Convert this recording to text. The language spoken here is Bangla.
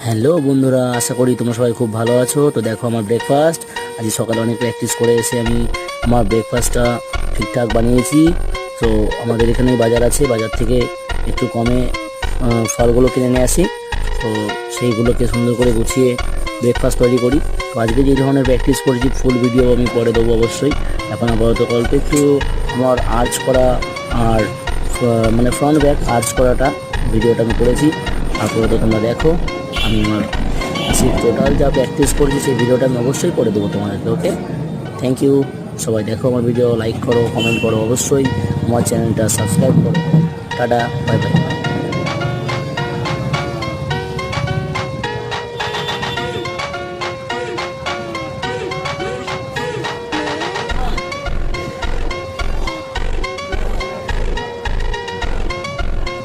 হ্যালো বন্ধুরা, আশা করি তোমরা সবাই খুব ভালো আছো। তো দেখো আমার ব্রেকফাস্ট আজ সকালে অনেক প্র্যাকটিস করে এসে আমি আমার ব্রেকফাস্টটা ঠিকঠাক বানিয়েছি। তো আমাদের এখানেই বাজার আছে, বাজার থেকে একটু কমে ফলগুলো কিনে নিয়ে আসি। তো সেইগুলোকে সুন্দর করে গুছিয়ে ব্রেকফাস্ট তৈরি করি। তো আজকে যে ধরনের প্র্যাকটিস করেছি ফুল ভিডিও আমি পরে দেবো অবশ্যই। এখন আপাতত অল্প একটু আমার আর্চ করা আর মানে ফ্রন্ট ব্যাক আর্চ করাটা ভিডিওটা আমি করেছি। আপাতত তোমরা দেখো, আমি আমার সেই টোটাল যা প্র্যাকটিস করেছি সেই ভিডিওটা আমি অবশ্যই করে দেবো তোমাদেরকে। ওকে, থ্যাংক ইউ। সবাই দেখো আমার ভিডিও, লাইক করো, কমেন্ট করো, অবশ্যই আমার চ্যানেলটা সাবস্ক্রাইব করো। Tata, bye bye.